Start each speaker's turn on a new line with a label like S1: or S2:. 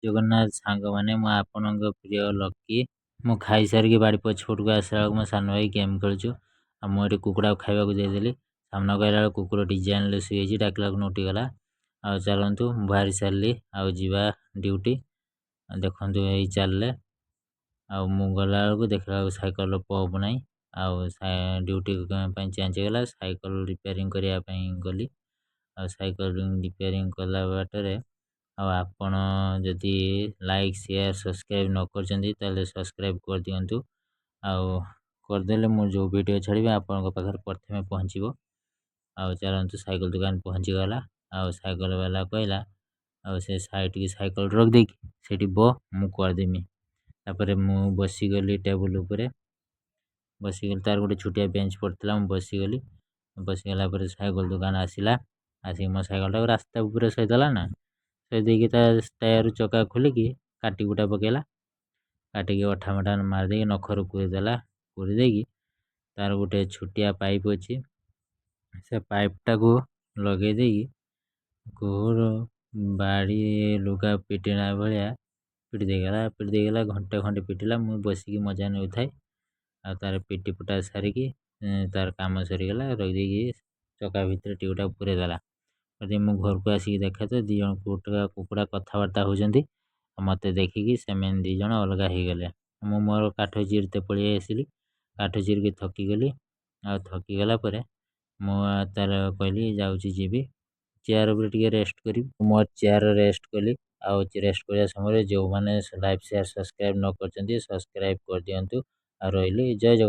S1: ଜଗନ୍ନାଥ ସାଙ୍ଗମାନେ ମୁଁ ଆପଣଙ୍କ ପ୍ରିୟ ଲକି। ମୁଁ ଖାଇସାରିକି ବାଡ଼ି ପଛପଟକୁ ଆସିଲା ବେଳକୁ ମୋ ସାନ ଭାଇ ଗେମ୍ ଖେଳୁଛୁ। ଆଉ ମୁଁ ଏଠି କୁକୁଡ଼ାକୁ ଖାଇବାକୁ ଦେଇଦେଲି। ସାମ୍ନାକୁ ଆସିଲା ବେଳକୁ କୁକୁର ଡିଜାଇନ୍ରେ ଶୋଇଛି, ଡାକିଲାକୁ ଉଠିଗଲା। ଆଉ ଚାଲନ୍ତୁ ମୁଁ ବାହାରି ସାରିଲି, ଆଉ ଯିବା ଡ୍ୟୁଟି। ଦେଖନ୍ତୁ ଏଇ ଚାଲିଲେ, ଆଉ ମୁଁ ଗଲାବେଳକୁ ଦେଖିଲା ବେଳକୁ ସାଇକେଲର ପମ୍ପ ନାହିଁ। ଆଉ ଡ୍ୟୁଟି ପାଇଁ ଚେଞ୍ଜ ହେଇଗଲା, ସାଇକେଲ ରିପେୟାରିଂ କରିବା ପାଇଁ ଗଲି। ଆଉ ସାଇକେଲ ରିପେୟାରିଂ କଲା ବାଟରେ ଆଉ ଆପଣ ଯଦି ଲାଇକ୍ ସେୟାର ସବସ୍କ୍ରାଇବ୍ ନ କରିଛନ୍ତି ତାହେଲେ ସବସ୍କ୍ରାଇବ୍ କରିଦିଅନ୍ତୁ। ଆଉ କରିଦେଲେ ମୁଁ ଯେଉଁ ଭିଡ଼ିଓ ଛାଡ଼ିବି ଆପଣଙ୍କ ପାଖରେ ପ୍ରଥମେ ପହଞ୍ଚିବ। ଆଉ ଚାଲନ୍ତୁ ସାଇକେଲ ଦୋକାନ ପହଞ୍ଚିଗଲା। ଆଉ ସାଇକେଲ ବାଲା କହିଲା ଆଉ ସେ ସାଇଡ଼୍କି ସାଇକେଲ ରଖିଦେଇକି ସେଠି ମୁଁ କରିଦେମି। ତାପରେ ମୁଁ ବସିଗଲି ଟେବୁଲ୍ ଉପରେ, ବସିଗଲି। ତାର ଗୋଟେ ଛୋଟିଆ ବେଞ୍ଚ ପଡ଼ିଥିଲା, ମୁଁ ବସିଗଲି। ବସିଗଲା ପରେ ସାଇକେଲ ଦୋକାନ ଆସିଲା, ଆସିକି ମୋ ସାଇକେଲଟାକୁ ରାସ୍ତା ଉପରେ ଶୋଇଦେଲା ନା, ଶୋଇ ଦେଇକି ତା ଟାୟାର ଚକା ଖୋଲିକି କାଟି କୁଟା ପକେଇଲା। କାଟିକି ଅଠା ମଠା ମାରିଦେଇକି ନଖରୁ ପୁରିଦେଲା। ପୁରି ଦେଇକି ତାର ଗୋଟେ ଛୋଟିଆ ପାଇପ୍ ଅଛି, ସେ ପାଇପ୍ଟାକୁ ଲଗେଇ ଦେଇକି ଘୋର ବାଡ଼ି ଲୁଗା ପିଟିଲା ଭଳିଆ ପିଟି ଦେଇଗଲା। ଘଣ୍ଟେ ଖଣ୍ଡେ ପିଟିଲା, ମୁଁ ବସିକି ମଜା ନେଉଥାଏ। ଆଉ ତାର ପିଟି ପୁଟା ସାରିକି ତାର କାମ ସରିଗଲା, ରଖିଦେଇକି ଚକା ଭିତରେ ଟିଉଟାକୁ ପୁରେଇ ଦେଲା। ମୁଁ ଘରକୁ ଆସିକି ଦେଖେ ତ 2 ଜଣ କୁକୁଡ଼ା କଥାବାର୍ତ୍ତା ହେଉଛନ୍ତି। ମୋତେ ଦେଖିକି ସେମାନେ 2 ଜଣ ଅଲଗା ହେଇଗଲେ। ମୁଁ ମୋର କାଠ ଚିରିତେ ପଳେଇ ଆସିଲି। କାଠ ଚିରିକି ଥକିଗଲି। ଆଉ ଥକିଗଲା ପରେ ମୁଁ ତାର କହିଲି ଯାଉଛି ଯିବି ଚେୟାର ଉପରେ ଟିକେ ରେଷ୍ଟ କରିବି। ମୋ ଚେୟାର ରେଷ୍ଟ କଲି। ଆଉ ରେଷ୍ଟ କରିବା ସମୟରେ ଯେଉଁମାନେ ଲାଇକ୍ ସେୟାର ସବସ୍କ୍ରାଇବ୍ ନ କରିଛନ୍ତି ସବସ୍କ୍ରାଇବ୍ କରିଦିଅନ୍ତୁ। ଆଉ ରହିଲି, ଜୟ ଜଗନ୍ନାଥ।